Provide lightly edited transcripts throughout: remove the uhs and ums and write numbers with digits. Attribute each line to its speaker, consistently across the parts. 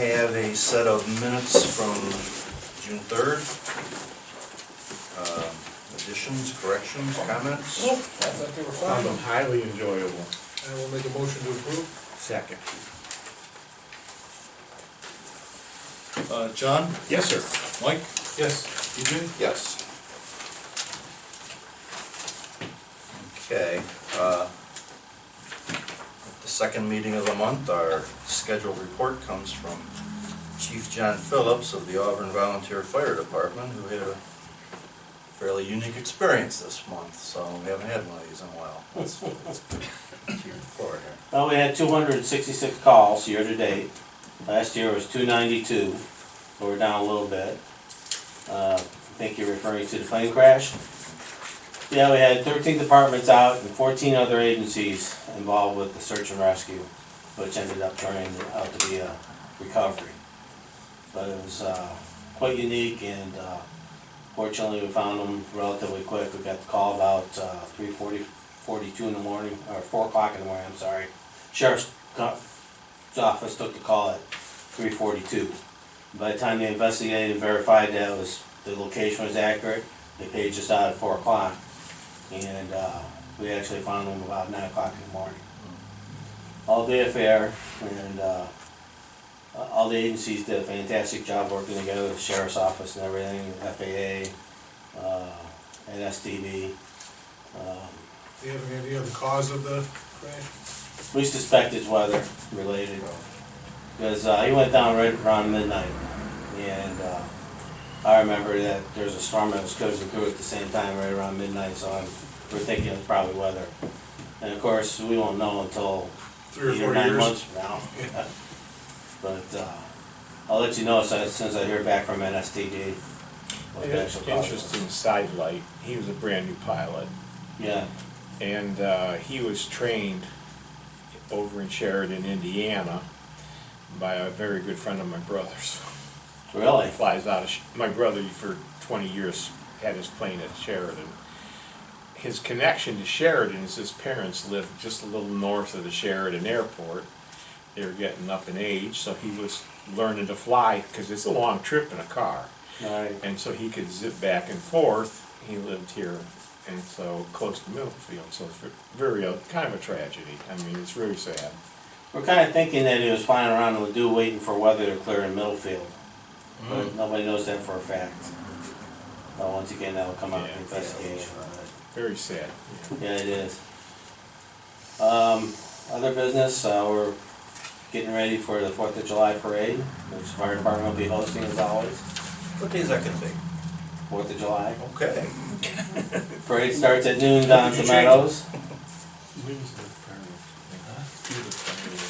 Speaker 1: have a set of minutes from June 3rd. Additions, corrections, comments?
Speaker 2: Nope, I thought they were
Speaker 3: Found them
Speaker 2: fine.
Speaker 3: highly enjoyable.
Speaker 2: I will make a motion to approve.
Speaker 3: Second.
Speaker 1: John?
Speaker 3: Yes, sir.
Speaker 1: Mike?
Speaker 2: Yes.
Speaker 1: Eugene? Yes. Okay, the second meeting of the month, our scheduled report comes from Chief John Phillips of the Auburn Volunteer Fire Department, who had a fairly unique experience this month, so we haven't had one of these in a while. Let's Chief, report here.
Speaker 4: Well, we had 266 calls year to date. Last year was 292, so we're down a little bit. I think you're referring to the plane crash. Yeah, we had 13 departments out and 14 other agencies involved with the search and rescue, which ended up turning out to be a recovery. But it was quite unique, and fortunately we found them relatively quick. We got the call about 3:42 in the morning, or 4 o'clock in the morning, I'm sorry. Sheriff's office took the call at 3:42. By the time they investigated and verified that the location was accurate, they paged us out at 4 o'clock. And we actually found them about 9 o'clock in the morning. All day affair, and all the agencies did a fantastic job working together, the Sheriff's Office and everything, FAA, and STV.
Speaker 2: Do you have any idea of the cause of the crash?
Speaker 4: We suspect it's weather related, because he went down right around midnight, and I remember that there's a storm that was cruising through at the same time, right around midnight, so we're thinking it's probably weather. And of course, we won't know until
Speaker 2: 3 or
Speaker 4: 8
Speaker 2: 4
Speaker 4: or 9
Speaker 2: years.
Speaker 4: months from now.
Speaker 2: Yeah.
Speaker 4: But I'll let you know as soon as I hear back from NSTD. what the actual cause was.
Speaker 3: Interesting sidelight, he was a brand new pilot,
Speaker 4: Yeah,
Speaker 3: and he was trained over in Sheridan, Indiana, by a very good friend of my brother's.
Speaker 4: really?
Speaker 3: He flies out of, my brother for 20 years had his plane at Sheridan. His connection to Sheridan is his parents lived just a little north of the Sheridan airport. They were getting up in age, so he was learning to fly, because it's a long trip in a car.
Speaker 4: Right.
Speaker 3: And so he could zip back and forth. He lived here, and so close to Middlefield, so it's very, kind of a tragedy. I mean, it's really sad.
Speaker 4: We're kind of thinking that he was flying around in Ladue waiting for weather to clear in Middlefield, but nobody knows that for a fact. But once again, that'll come out in the investigation.
Speaker 3: Very sad.
Speaker 4: Yeah, it is. Other business, we're getting ready for the 4th of July parade, which the fire department will be hosting as always.
Speaker 1: What day is that gonna be?
Speaker 4: 4th of July.
Speaker 1: Okay.
Speaker 4: Parade starts at noon down at the Meadows.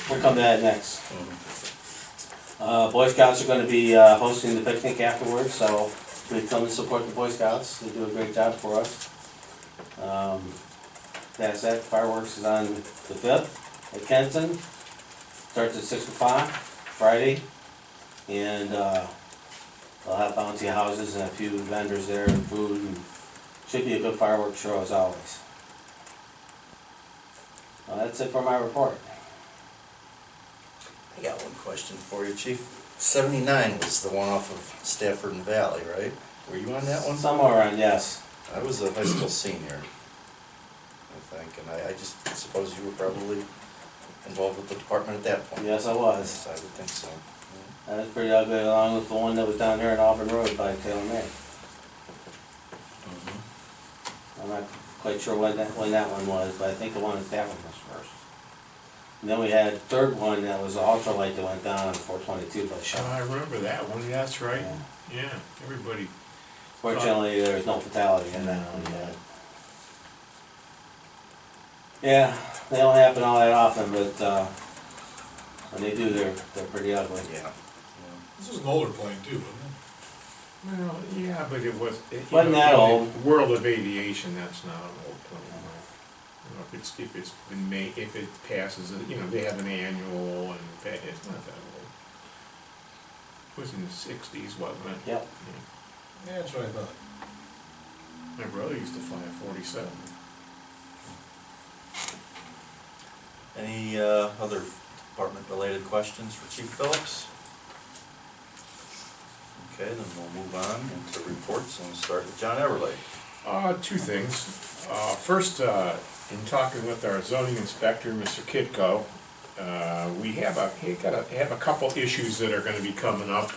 Speaker 4: We'll come to that next. Boy Scouts are gonna be hosting the picnic afterwards, so please come and support the Boy Scouts. They do a great job for us. That's that. Fireworks is on the 5th at Kenton. Starts at 6 o'clock Friday, and they'll have bouncy houses and a few vendors there and food, and should be a good fireworks show as always. Well, that's it for my report.
Speaker 1: I got one question for you, Chief. 79 was the one off of Stafford and Valley, right? Were you on that one?
Speaker 4: Somewhere around, yes.
Speaker 1: I was a high school senior, I think, and I just suppose you were probably involved with the department at that point.
Speaker 4: Yes, I was.
Speaker 1: Yes, I would think so.
Speaker 4: That was pretty ugly, along with the one that was down there in Auburn Road by Taylor May. I'm not quite sure when that one was, but I think the one at that one was first. And then we had a third one that was an ultralight that went down on 422 by
Speaker 3: Oh,
Speaker 4: Shaw.
Speaker 3: I remember that one, that's right.
Speaker 4: Yeah.
Speaker 3: Yeah, everybody.
Speaker 4: Fortunately, there was no fatality in that one yet. Yeah, they don't happen all that often, but when they do, they're pretty ugly.
Speaker 1: Yeah.
Speaker 2: This was an older plane too, wasn't
Speaker 3: Well, yeah, but it was.
Speaker 4: Wasn't that old.
Speaker 3: In the world of aviation, that's not an old plane. You know, if it's been made, if it passes, they have an annual, and it's not that old. It was in the 60s, wasn't it?
Speaker 4: Yep.
Speaker 2: it? Yeah, that's what I thought.
Speaker 3: My brother used to fly a 47.
Speaker 1: Any other department-related questions for Chief Phillips? Okay, then we'll move on into reports and start with John Everly.
Speaker 3: Two things. First, in talking with our zoning inspector, Mr. Kitco, we have a couple issues that are gonna be coming up.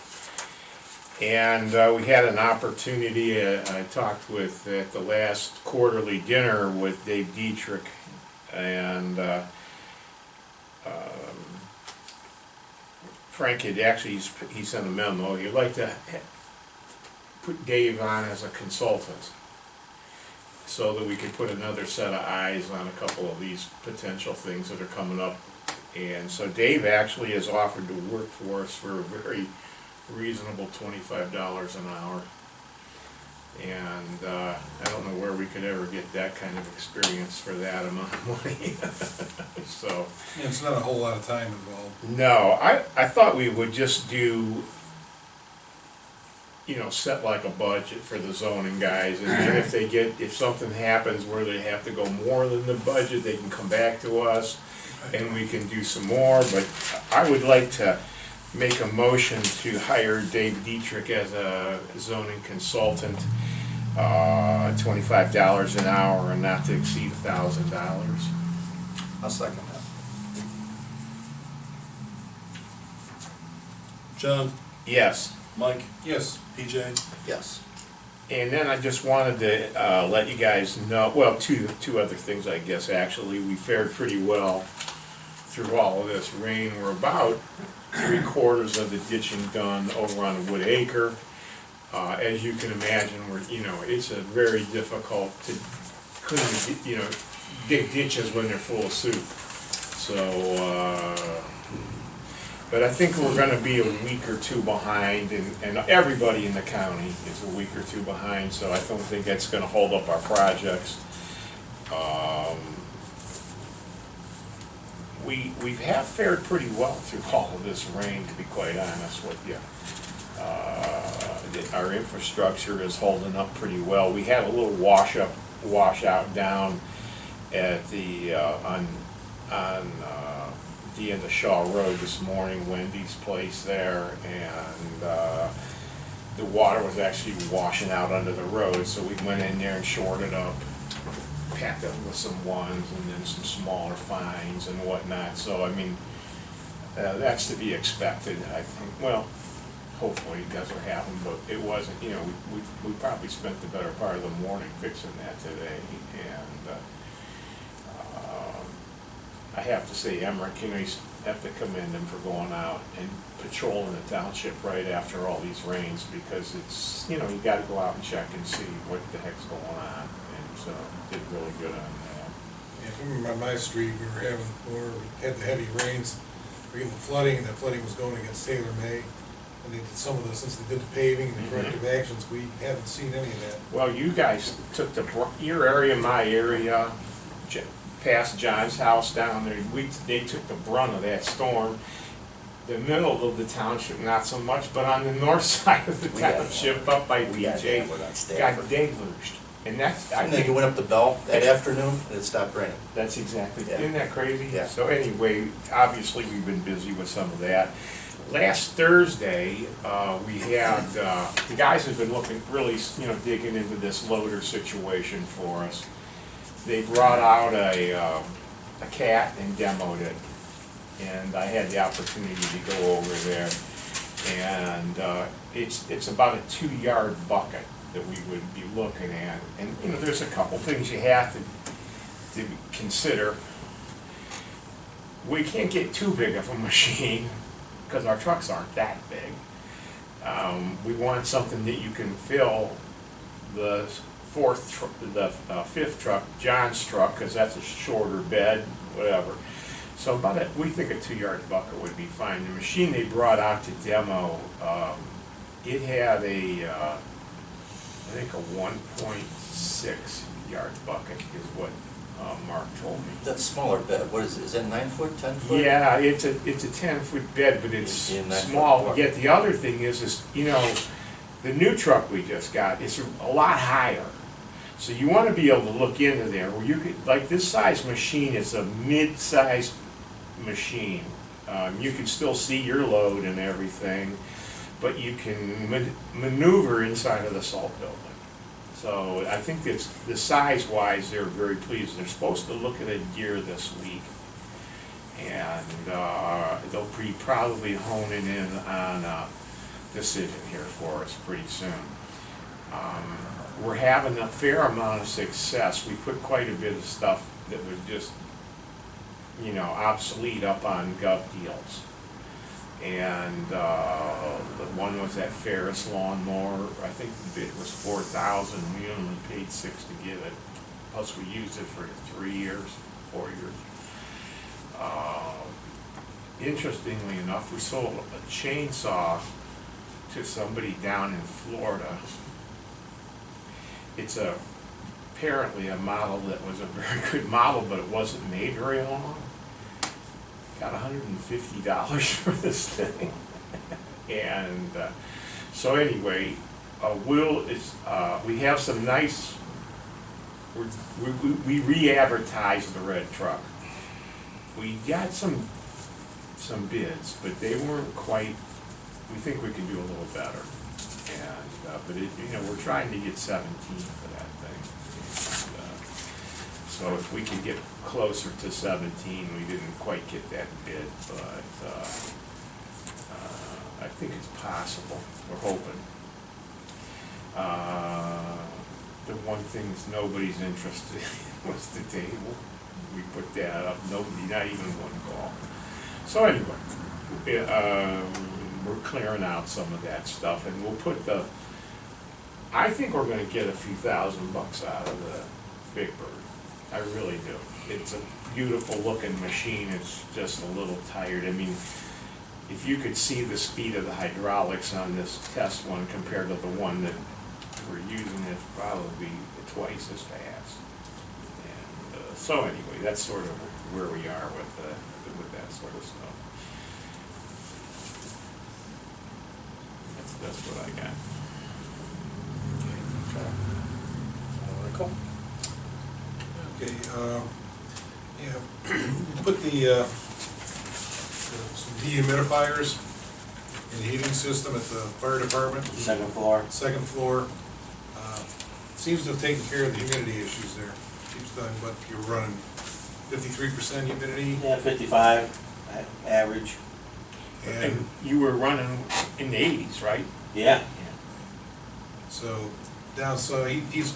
Speaker 3: And we had an opportunity, I talked with, at the last quarterly dinner with Dave Dietrich, and Frank had actually, he sent a memo, he'd like to put Dave on as a consultant, so that we could put another set of eyes on a couple of these potential things that are coming up. And so Dave actually has offered to work for us for a very reasonable $25 an hour. And I don't know where we could ever get that kind of experience for that amount of money. So,
Speaker 2: Yeah, it's not a whole lot of time involved.
Speaker 3: no, I thought we would just do, you know, set like a budget for the zoning guys, and then if something happens where they have to go more than the budget, they can come back to us, and we can do some more. But I would like to make a motion to hire Dave Dietrich as a zoning consultant, $25 an hour and not to exceed $1,000.
Speaker 1: I'll second that.
Speaker 5: John,
Speaker 3: Yes.
Speaker 5: Mike,
Speaker 2: Yes.
Speaker 5: PJ,
Speaker 1: Yes.
Speaker 3: And then I just wanted to let you guys know, well, two other things, I guess, actually. We fared pretty well through all of this rain. We're about 3/4 of the ditching done over on Wood Acre. As you can imagine, it's a very difficult to clean, dig ditches when they're full of soup. So, but I think we're gonna be a week or two behind, and everybody in the county is a week or two behind, so I don't think that's gonna hold up our projects. We have fared pretty well through all of this rain, to be quite honest with you. Our infrastructure is holding up pretty well. We had a little washout down at the, on the end of Shaw Road this morning, Wendy's place there, and the water was actually washing out under the road, so we went in there and shored it up, packed up with some ones and then some smaller fines and whatnot. So I mean, that's to be expected, I think. Well, hopefully it doesn't happen, but it wasn't. We probably spent the better part of the morning fixing that today, and I have to say, Emmerich, you have to commend him for going out and patrolling the township right after all these rains, because it's, you gotta go out and check and see what the heck's going on, and so did really good on that.
Speaker 2: Yeah, if you remember on my street, we had the heavy rains, we had the flooding, and that flooding was going against Taylor May. And they did some of the, since they did the paving and the corrective actions, we haven't seen any of that.
Speaker 3: Well, you guys took your area, my area, past John's house down there, they took the brunt of that storm. The middle of the township, not so much, but on the north side of the township, up by DJ, got deluged. And that's, I
Speaker 1: And then
Speaker 3: think,
Speaker 1: you went up the Bell that afternoon, and it stopped raining.
Speaker 3: that's exactly,
Speaker 1: Yeah.
Speaker 3: isn't that crazy?
Speaker 1: Yeah.
Speaker 3: So anyway, obviously, we've been busy with some of that. Last Thursday, we had, the guys have been looking, really, digging into this loader situation for us. They brought out a cat and demoed it, and I had the opportunity to go over there. And it's about a 2-yard bucket that we would be looking at. And, there's a couple things you have to consider. We can't get too big of a machine, because our trucks aren't that big. We want something that you can fill the fifth truck, John's truck, because that's a shorter bed, whatever. So we think a 2-yard bucket would be fine. The machine they brought out to demo, it had I think a 1.6 yard bucket is what Mark told me.
Speaker 1: That smaller bed, what is it? Is that 9 foot, 10 foot?
Speaker 3: Yeah, it's a 10-foot bed, but it's
Speaker 1: Yeah, 9 foot
Speaker 3: small.
Speaker 1: bucket.
Speaker 3: Yet the other thing is the new truck we just got is a lot higher. So you want to be able to look into there where you could, like, this size machine is a mid-sized machine. You can still see your load and everything, but you can maneuver inside of the salt building. So I think it's, the size-wise, they're very pleased. They're supposed to look at a deer this week. And they'll be probably honing in on a decision here for us pretty soon. We're having a fair amount of success. We put quite a bit of stuff that was just, you know, obsolete up on Gov Deals. And the one was that Ferris lawnmower. I think the bid was $4,000. We only paid $6 to get it. Plus we used it for 3 years, 4 years. Interestingly enough, we sold a chainsaw to somebody down in Florida. It's apparently a model that was a very good model, but it wasn't made very long. Got $150 for this thing. And so anyway, we have some nice, we re-advertised the red truck. We got some bids, but they weren't quite, we think we can do a little better. And, but it, you know, we're trying to get 17 for that thing. And, so if we can get closer to 17, we didn't quite get that bid, but I think it's possible. We're hoping. The one thing that nobody's interested in was the table. We put that up, nobody, not even one call. So anyway, we're clearing out some of that stuff, and we'll put I think we're gonna get a few $1,000 out of the Big Bird. I really do. It's a beautiful looking machine, it's just a little tired. I mean, if you could see the speed of the hydraulics on this test one compared to the one that we're using, it's probably twice as fast. And so anyway, that's sort of where we are with that sort of stuff. That's what I got.
Speaker 1: Cool.
Speaker 2: Okay, yeah, we put some dehumidifiers in the heating system at the fire department.
Speaker 4: Second floor.
Speaker 2: Second floor. Seems to have taken care of the humidity issues there. Keeps telling what you're running 53% humidity.
Speaker 4: Yeah, 55 average.
Speaker 3: And you were running in the 80s, right?
Speaker 4: Yeah.
Speaker 2: So he's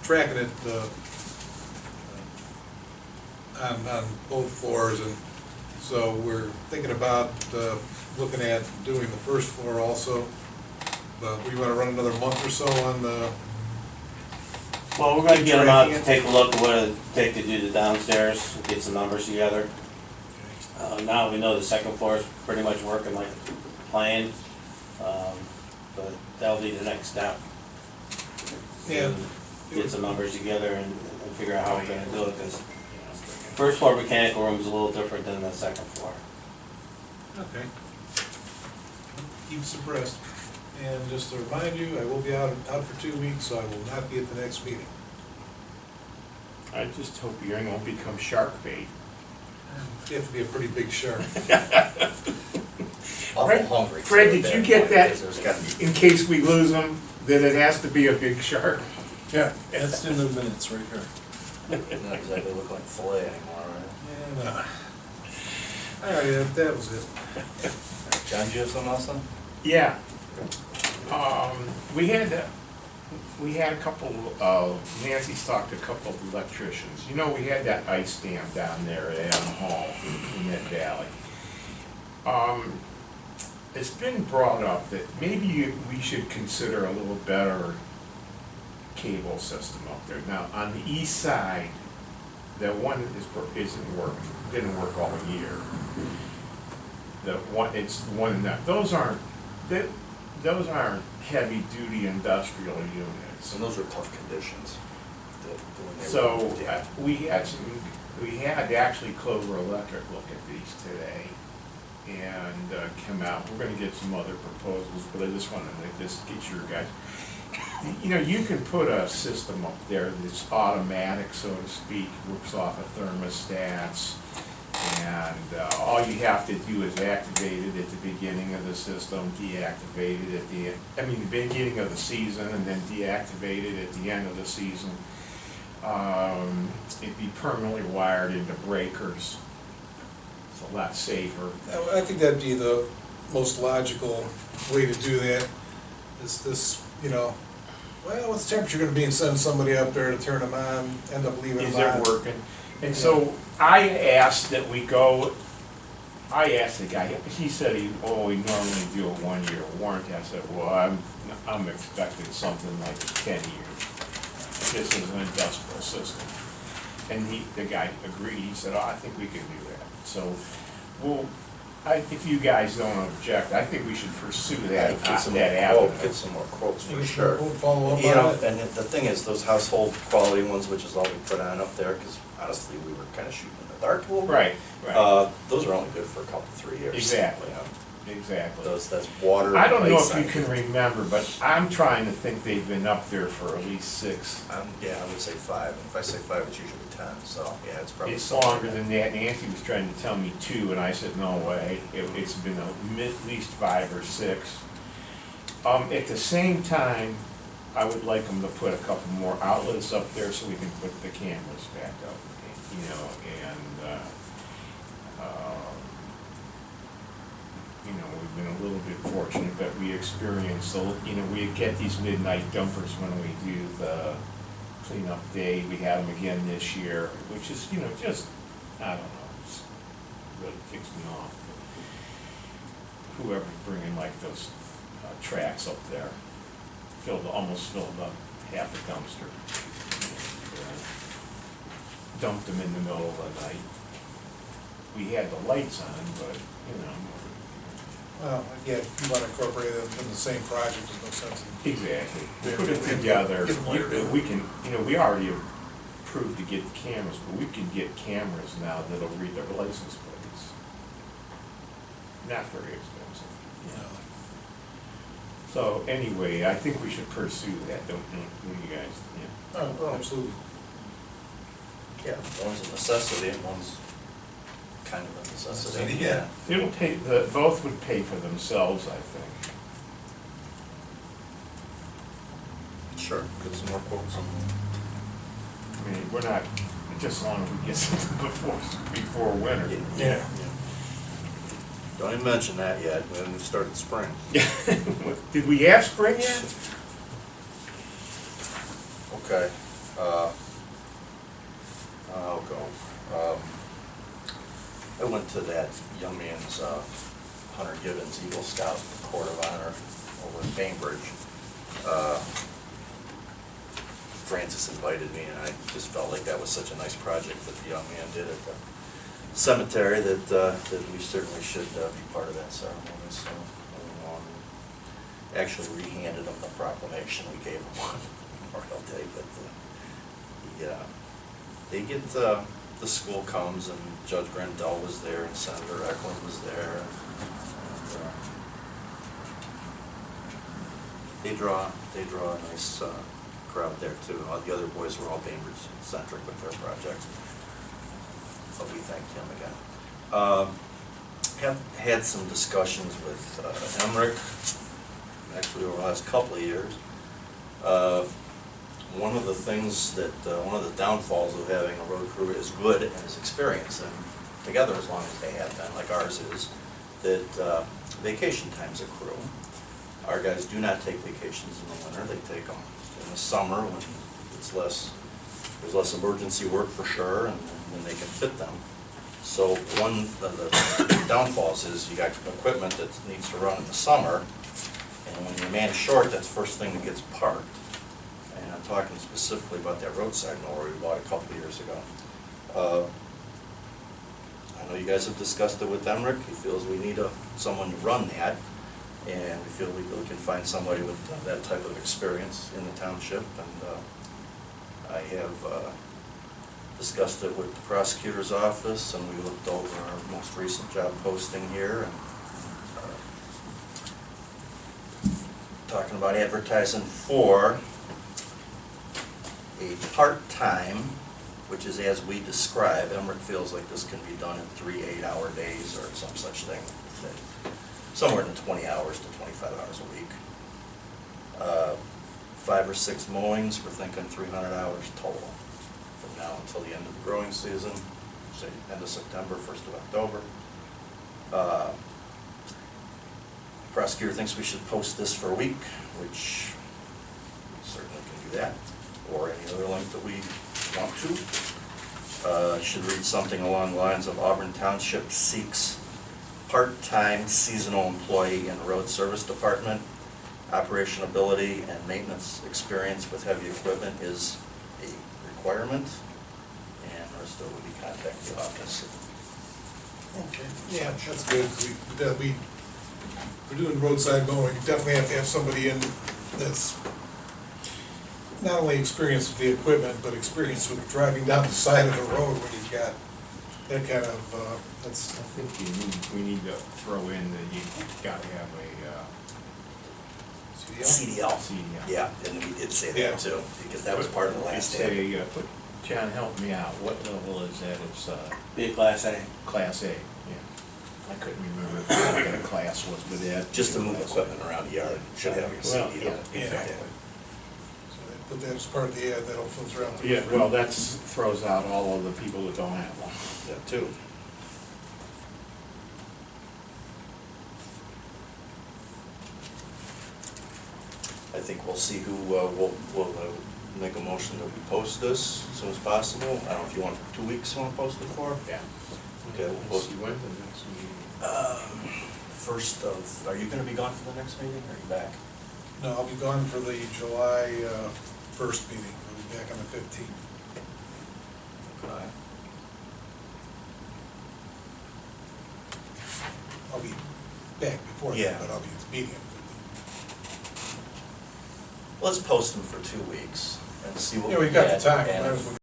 Speaker 2: tracking it on both floors, and so we're thinking about looking at doing the first floor also. But we want to run another month or so on the.
Speaker 4: Well, we're gonna get them out to take a look at what it'd take to do the downstairs, get some numbers together. Now we know the second floor is pretty much working like planned, but that'll be the next step.
Speaker 2: Yeah.
Speaker 4: Get some numbers together and figure out how we're gonna do it, because first floor mechanical room is a little different than the second floor.
Speaker 2: Okay. Keep us abreast. And just to remind you, I will be out for 2 weeks, so I will not be at the next meeting.
Speaker 3: I just hope you won't become shark bait.
Speaker 2: You have to be a pretty big shark.
Speaker 1: Awful hungry.
Speaker 3: Fred,
Speaker 1: too,
Speaker 3: did
Speaker 1: at
Speaker 3: you
Speaker 1: that
Speaker 3: get
Speaker 1: point,
Speaker 3: that,
Speaker 1: 'cause there's gotta be-
Speaker 3: in case we lose them, that it has to be a big shark?
Speaker 5: Yeah, that's in the minutes right here.
Speaker 1: Doesn't exactly look like filet anymore, right?
Speaker 2: And, all right, that was it.
Speaker 1: John, do you have something else then?
Speaker 3: Yeah. We had a couple Nancy's talked to a couple of electricians. You know, we had that ice dam down there at Adam Hall in that valley. It's been brought up that maybe we should consider a little better cable system up there. Now, on the east didn't work all year. It's one that, those aren't heavy duty industrial units.
Speaker 1: And those are tough conditions.
Speaker 3: So we had actually Clover Electric look at these today and come out. We're gonna get some other proposals, but I just wanted to just get your guys. You know, you can put a system up there that's automatic, so to speak, works off of thermostats, And all you have to do is activate it at the beginning of the system, deactivate it at the, the beginning of the season, and then deactivate it at the end of the season. It'd be permanently wired into breakers. It's a lot safer.
Speaker 2: I think that'd be the most logical way to do that, is this, well, what's the temperature gonna be, and send somebody up there to turn them on, end up leaving
Speaker 3: Is
Speaker 2: them on.
Speaker 3: it working? And so I asked that we go, I asked the guy, he said we normally do a 1-year warranty. I said, well, I'm expecting something like 10 years. This is an industrial system. And the guy agreed, he said, I think we can do that. So, if you guys don't object, I think we should pursue that avenue.
Speaker 1: Get some more quotes for
Speaker 2: We'll
Speaker 1: sure.
Speaker 2: follow up
Speaker 1: You know,
Speaker 2: on it.
Speaker 1: and the thing is, those household quality ones, which is all we put on up there, because honestly, we were kind of shooting in the dark a little bit.
Speaker 3: Right.
Speaker 1: Those are only good for a couple, 3 years.
Speaker 3: Exactly.
Speaker 1: You know,
Speaker 3: Exactly.
Speaker 1: that's water.
Speaker 3: I don't know
Speaker 1: ice
Speaker 3: if you
Speaker 1: on
Speaker 3: can
Speaker 1: it.
Speaker 3: remember, but I'm trying to think they've been up there for at least 6.
Speaker 1: Yeah, I would say 5. If I say 5, it's usually 10, so, yeah, it's probably.
Speaker 3: It's longer than that. Nancy was trying to tell me 2, and I said, no way. It's been at least 5 or 6. At the same time, I would like them to put a couple more outlets up there so we can put the cameras back up, we've been a little bit fortunate that we experience, we get these midnight dumpers when we do the cleanup day. We had them again this year, which is, just, I don't know, it's really ticks me off. Whoever's bringing like those tracks up there, almost filled up half a dumpster. Dumped them in the middle of the night. We had the lights on, but,
Speaker 2: Well, again, if you wanna incorporate them in the same project, there's no sense in.
Speaker 3: Exactly.
Speaker 2: Yeah.
Speaker 3: Put it together.
Speaker 2: Get them later.
Speaker 3: We can, we already approved to get cameras, but we can get cameras now that'll read their license plates. Not very expensive. So anyway, I think we should pursue that, don't you guys? Yeah.
Speaker 2: Oh, absolutely.
Speaker 1: Yeah, one's a necessity and one's kind of a necessity.
Speaker 2: Yeah.
Speaker 3: It'll pay, both would pay for themselves, I think.
Speaker 1: Sure, get some more quotes.
Speaker 3: We're not, just as long as we get something before winter.
Speaker 2: Yeah.
Speaker 1: Don't even mention that yet, we haven't started spring.
Speaker 3: Did we have spring yet?
Speaker 1: Okay, I'll go. I went to that young man's Hunter Gibbons Eagle Scout Court of Honor over in Bainbridge. Francis invited me, and I just felt like that was such a nice project that the young man did at the cemetery that we certainly should be part of that ceremony. So, actually rehanded him the proclamation we gave him on Memorial Day, but they get the school comes, and Judge Grandel was there, and Senator Eklund was there. And, they draw a nice crowd there too. All the other boys were all Bainbridge centric with their project, but we thanked him again. Have had some discussions with Emmerich, actually over the last couple of years. One of the things that, one of the downfalls of having a road crew as good and as experienced and together as long as they have been, like ours is, that vacation times accrue. Our guys do not take vacations in the winter, they take them in the summer when there's less emergency work for sure, and when they can fit them. So one of the downfalls is you got equipment that needs to run in the summer, and when your man's short, that's the first thing that gets parked. And I'm talking specifically about that roadside mower we bought a couple of years ago. I know you guys have discussed it with Emmerich. He feels we need someone to run that, and we feel we can find somebody with that type of experience in the township. And I have discussed it with the prosecutor's office, and we looked over our most recent job posting here, and talking about advertising for a part-time which is as we describe. Emmerich feels like this can be done in 3 8-hour days or some such thing. Somewhere in 20 hours to 25 hours a week. 5 or 6 mowings, we're thinking 300 hours total from now until the end of the growing season, say end of September, 1st of October. Prosecutor thinks we should post this for a week, which we certainly can do that, or any other length that we want to. Should read something along the lines of Auburn Township seeks part-time seasonal employee in road service department. Operation ability and maintenance experience with heavy equipment is a requirement, and the rest of it would be contact the office.
Speaker 2: Okay, yeah, that's good. We're doing roadside mowing, you definitely have to have somebody in that's not only experienced with the equipment, but experienced with driving down the side of the road when you've got that kind of, that's,
Speaker 3: I think we need to throw in that you gotta have a,
Speaker 1: CDL.
Speaker 3: CDL.
Speaker 1: Yeah, and we did say
Speaker 2: Yeah.
Speaker 1: that too, because that was part of the last
Speaker 3: Say,
Speaker 1: day.
Speaker 3: John, help me out, what level is that? It's,
Speaker 4: Be a Class A.
Speaker 3: Class A, yeah. I couldn't remember what a class was, but that.
Speaker 1: Just to move equipment around the yard, should have your
Speaker 3: Well,
Speaker 1: CDL.
Speaker 3: yeah, exactly.
Speaker 2: so they put that as part of the ad, that'll filter out. the-
Speaker 3: Yeah, well, that's, throws out all of the people that don't have one.
Speaker 1: That too. I think we'll see who, we'll make a motion that we post this as soon as possible. I don't know if you want 2 weeks, you want to post it for?
Speaker 3: Yeah.
Speaker 1: Okay, we'll
Speaker 3: Let's
Speaker 1: post
Speaker 3: see, when the next meeting?
Speaker 1: First of, are you gonna be gone for the next meeting, or are you back?
Speaker 2: No, I'll be gone for the July 1st meeting, I'll be back on the 15th.
Speaker 1: Okay.
Speaker 2: I'll be back before
Speaker 1: Yeah.
Speaker 2: that, but I'll be at the meeting on the 15th.
Speaker 1: Let's post them for 2 weeks and see what
Speaker 2: Yeah,
Speaker 1: we
Speaker 2: we've got
Speaker 1: get.
Speaker 2: the time.
Speaker 1: And
Speaker 2: Might as well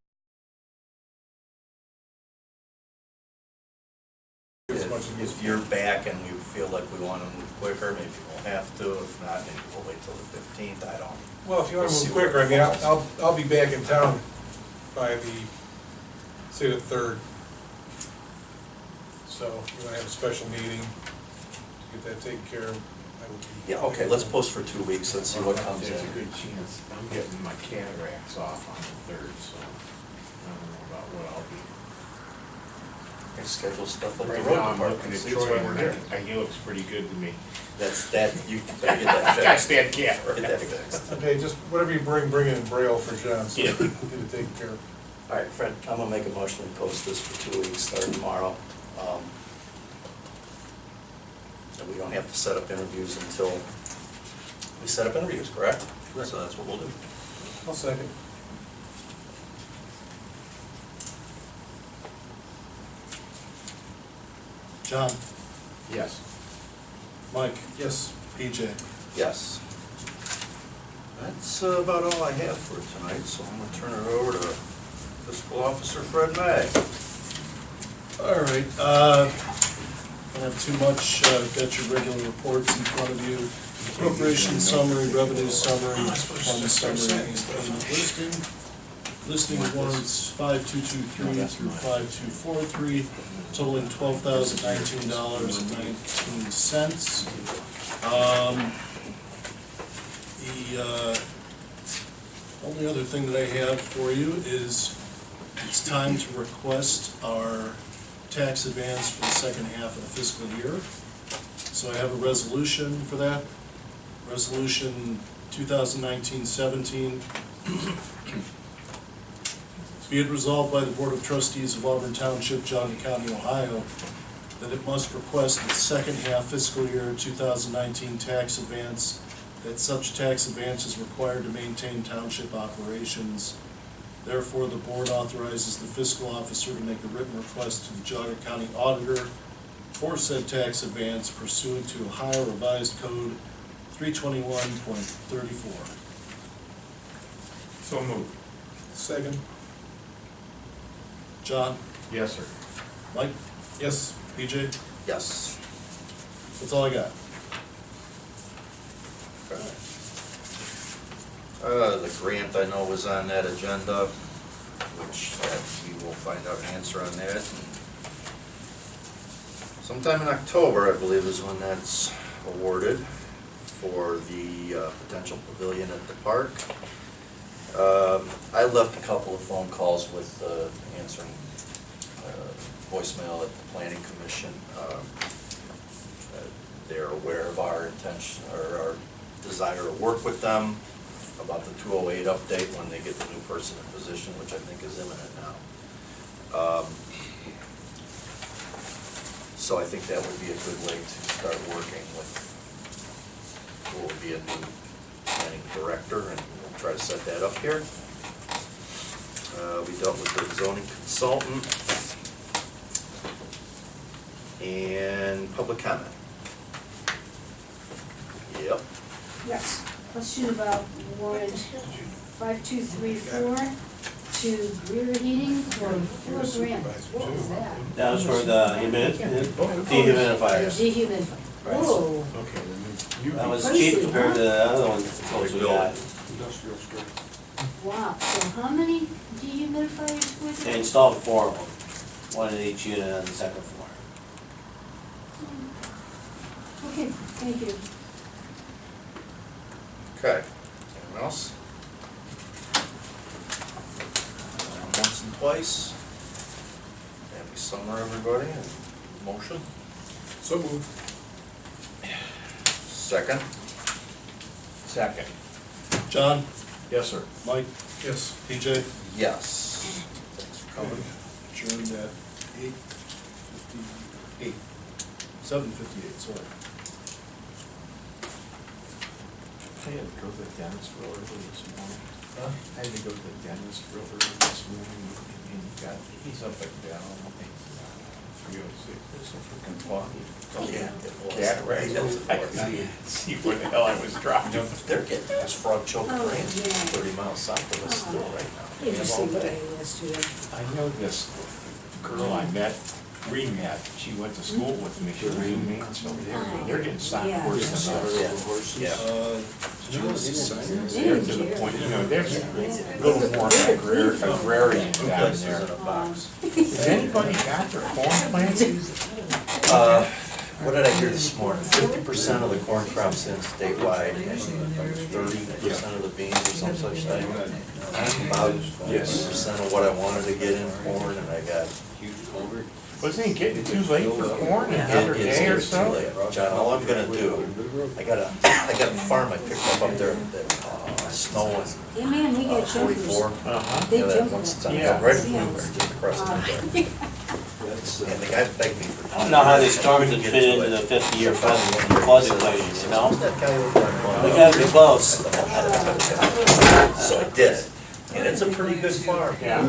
Speaker 2: get as much as we
Speaker 1: if you're back and we feel like we want to move quicker, maybe we'll have to. If not, maybe we'll wait till the 15th. I don't.
Speaker 2: Well, if you want
Speaker 1: We'll
Speaker 2: to
Speaker 1: see
Speaker 2: move
Speaker 1: where
Speaker 2: quicker, I
Speaker 1: it
Speaker 2: mean,
Speaker 1: falls.
Speaker 2: I'll be back in town by say the 3rd. So if you want to have a special meeting, to get that taken care of, I will be.
Speaker 1: Yeah, okay, let's post for 2 weeks. Let's see what comes
Speaker 3: There's a
Speaker 1: in.
Speaker 3: good chance, I'm getting my cataracts off on the 3rd, so I don't know about what I'll be.
Speaker 1: Okay, schedule stuff at the
Speaker 3: Right
Speaker 1: road
Speaker 3: now, I'm
Speaker 1: department.
Speaker 3: looking at
Speaker 1: See what's
Speaker 3: Troy,
Speaker 1: why we're here.
Speaker 3: and he looks pretty good to me.
Speaker 1: That's, that, you better get that
Speaker 3: Got
Speaker 1: fixed.
Speaker 3: that
Speaker 1: Get that
Speaker 3: cataract.
Speaker 1: fixed.
Speaker 2: Okay, just whatever you bring it in Braille for John, so
Speaker 3: Yeah.
Speaker 2: get it taken care of.
Speaker 1: All right, Fred, I'm gonna make a motion to post this for 2 weeks, starting tomorrow. And we don't have to set up interviews until we set up interviews, correct?
Speaker 2: Correct.
Speaker 1: So that's what we'll do.
Speaker 2: I'll second.
Speaker 5: John,
Speaker 3: Yes.
Speaker 5: Mike,
Speaker 2: Yes.
Speaker 5: PJ.
Speaker 1: Yes. That's about all I have for tonight, so I'm gonna turn it over to Fiscal Officer Fred May.
Speaker 5: All right, don't have too much, got your regular reports in front of you. Appropriation summary, revenue summary, fund summary, and payment listing. Listing warrants 5223 through 5243, totaling $12,019.19. The only other thing that I have for you is it's time to request our tax advance for the second half of the fiscal year. So I have a resolution for that. Resolution 2019-17. Be it resolved by the Board of Trustees of Auburn Township, Johnson County, Ohio, that it must request the second half fiscal year 2019 tax advance, that such tax advance is required to maintain township operations. Therefore, the board authorizes the fiscal officer to make a written request to the Geauga County Auditor for said tax advance pursuant to Ohio Revised Code 321.34.
Speaker 3: So moved.
Speaker 2: Second.
Speaker 5: John,
Speaker 3: Yes, sir.
Speaker 5: Mike,
Speaker 2: Yes.
Speaker 5: PJ,
Speaker 1: Yes.
Speaker 5: that's all I got.
Speaker 1: The grant I know was on that agenda. which we will find out an answer on that. Sometime in October, I believe, is when that's awarded for the potential pavilion at the park. I left a couple of phone calls with answering voicemail at the planning commission. They're aware of our intention, or our desire to work with them about the 208 update when they get the new person in position, which I think is imminent now. So I think that would be a good way to start working with who will be a new planning director, and we'll try to set that up here. We dealt with the zoning consultant and public comment. Yep.
Speaker 6: Yes, question about warrant 5234 to Greer Heating for $4,000. What was that?
Speaker 4: That was for the dehumidifiers.
Speaker 6: Dehumidifier. Whoa.
Speaker 4: That was cheap compared to the other one quotes we got.
Speaker 6: Wow, so how many dehumidifiers were
Speaker 4: They
Speaker 6: there?
Speaker 4: installed 4 of them, one in each unit on the second floor.
Speaker 6: Okay, thank you.
Speaker 1: Okay. Anyone else? Once and twice. Happy summer, everybody, and motion.
Speaker 2: So moved.
Speaker 1: Second.
Speaker 3: Second.
Speaker 5: John,
Speaker 3: Yes, sir.
Speaker 5: Mike,
Speaker 2: Yes.
Speaker 5: PJ,
Speaker 1: Yes. Thanks for coming.
Speaker 5: adjourned at 8:58, 7:58, sorry.
Speaker 3: I had to go to the dentist real early this morning.
Speaker 5: Huh?
Speaker 3: I had to go to the dentist real early this morning, and he's up and down, I think, 306, there's some freaking foggy.
Speaker 1: Oh, yeah.
Speaker 3: Cataract. I couldn't see where the hell I was driving.
Speaker 1: They're getting this frog choke
Speaker 6: Oh,
Speaker 1: rain,
Speaker 6: yeah.
Speaker 1: 30 miles south of us still right now.
Speaker 6: Did you
Speaker 1: And
Speaker 6: see
Speaker 1: all
Speaker 6: what
Speaker 1: day.
Speaker 6: I yesterday?
Speaker 3: I know this girl I met, re-met, she went to school with me, she was in Mansfield, they're getting stopped
Speaker 6: Yeah.
Speaker 3: worse than us.
Speaker 1: Yeah.
Speaker 5: Did you want to see signs?
Speaker 3: They're to the point, you know, there's a little more agrarian down
Speaker 1: Places
Speaker 3: there.
Speaker 1: in a box.
Speaker 3: Has anybody got their corn planted?
Speaker 1: What did I hear this morning? 50% of the corn crops in statewide, and 30% of the beans or some such thing. I'm about 50% of what I wanted to get in corn, and I got.
Speaker 3: Wasn't it getting too late for corn in another
Speaker 1: It's
Speaker 3: day or
Speaker 1: too
Speaker 3: so?
Speaker 1: late. John, all I'm gonna do, I got a farm I picked up there that snow and
Speaker 6: Hey man, we got
Speaker 1: 44.
Speaker 6: jumpers.
Speaker 3: Uh-huh.
Speaker 6: They
Speaker 1: Yeah, that
Speaker 6: jump
Speaker 1: once it's on,
Speaker 3: Yeah.
Speaker 1: right in Blueberry, just across the road. And the guy begged me for.
Speaker 4: I don't know how these storms would fit into the 50-year flood equation, you know?
Speaker 1: That guy over there.
Speaker 4: We gotta be close.
Speaker 1: So I did, and it's a pretty good farm.
Speaker 3: Yeah.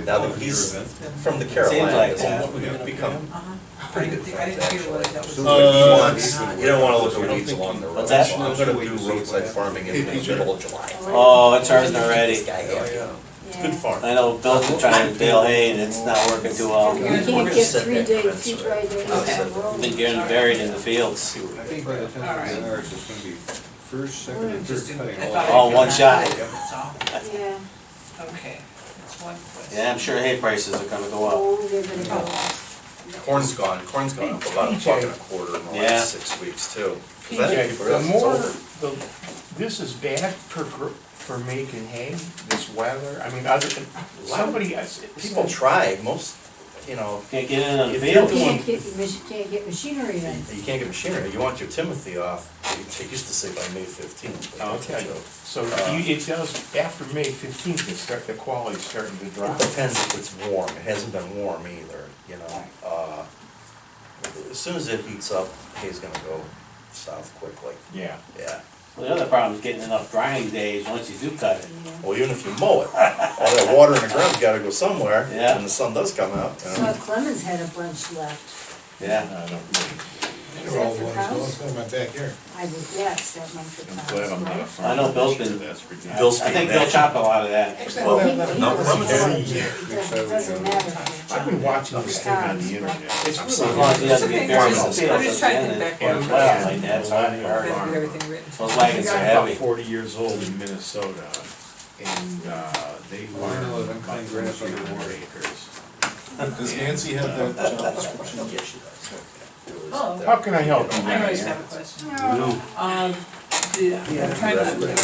Speaker 1: Now that he's from the
Speaker 4: Seems
Speaker 1: Carolinas,
Speaker 4: like that.
Speaker 1: we've become pretty good friends, actually. What he
Speaker 5: Uh,
Speaker 1: wants, you don't wanna look at weeds along the road.
Speaker 4: What's that?
Speaker 1: So I'm gonna do roadside farming in the middle of July.
Speaker 4: Oh, it's hurting already.
Speaker 1: This guy, yeah. It's a good farm.
Speaker 4: I know Bill's been trying to bale hay and it's not working too well.
Speaker 6: You can't get 3 days, 2 dry days on the road.
Speaker 4: Been getting buried in the fields.
Speaker 7: I think by the time it's ours, it's gonna be first, second, and third cutting.
Speaker 4: All one shot.
Speaker 6: Yeah.
Speaker 8: Okay, that's one question.
Speaker 4: Yeah, I'm sure hay prices are gonna go up.
Speaker 6: Oh, they're gonna go up.
Speaker 1: Corn's gone up about $1.25 in the
Speaker 4: Yeah.
Speaker 1: last 6 weeks too. 'Cause I think
Speaker 3: PJ,
Speaker 1: people
Speaker 3: the
Speaker 1: realize it's
Speaker 3: more,
Speaker 1: over.
Speaker 3: this is bad for making hay, this weather, I mean, other than, somebody,
Speaker 1: People try, most, you know,
Speaker 4: Can't get in on the
Speaker 1: If you're
Speaker 4: field.
Speaker 6: Can't get machinery in.
Speaker 1: you can't get machinery, you want your Timothy off, they used to say by May 15th. but that's a
Speaker 3: Okay,
Speaker 1: joke.
Speaker 3: so it does, after May 15th, the quality's starting to
Speaker 1: It
Speaker 3: drop.
Speaker 1: depends if it's warm, it hasn't been warm either, you know. As soon as it heats up, hay's gonna go south quickly,
Speaker 3: Yeah.
Speaker 1: yeah.
Speaker 4: Well, the other problem is getting enough drying days once you do cut it.
Speaker 1: Well, even if you mow it, all that water in the ground's gotta go somewhere,
Speaker 4: Yeah.
Speaker 1: when the sun does come out, you know.
Speaker 6: Saw Clemens had a bunch left.
Speaker 4: Yeah.
Speaker 3: I don't really,
Speaker 2: They're all ones, well, it's in my backyard.
Speaker 6: I was, yes, that might be.
Speaker 3: I'm glad I'm not a farmer.
Speaker 4: I know Bill's been,
Speaker 3: That's ridiculous.
Speaker 1: Bill's
Speaker 4: I think Bill chopped a lot of that.
Speaker 6: Well, he
Speaker 1: no,
Speaker 6: was
Speaker 1: Clemens
Speaker 6: doing
Speaker 1: every
Speaker 6: it.
Speaker 1: year.
Speaker 6: It doesn't matter.
Speaker 3: I've been watching this thing on the internet. It's
Speaker 4: As
Speaker 3: really
Speaker 4: long as he doesn't get
Speaker 8: Okay,
Speaker 4: buried in the
Speaker 8: I'm
Speaker 4: field,
Speaker 8: just trying to
Speaker 4: then
Speaker 8: think
Speaker 4: it
Speaker 8: back.
Speaker 4: works well like that, it's hard to
Speaker 8: Better get
Speaker 4: hard.
Speaker 8: everything written.
Speaker 4: Those wagons are
Speaker 3: I'm about
Speaker 4: heavy.
Speaker 3: 40 years old in Minnesota. and, they
Speaker 7: Well, I know
Speaker 3: farm
Speaker 7: that
Speaker 3: about
Speaker 7: unclaimed grass
Speaker 3: 300
Speaker 7: underwater.
Speaker 3: acres.
Speaker 5: Does Nancy have that job description?
Speaker 8: Yes, she does.
Speaker 9: Oh.
Speaker 3: How can I help you,
Speaker 8: I always
Speaker 3: Diane?
Speaker 8: have a question.
Speaker 4: No.
Speaker 8: I'm trying to learn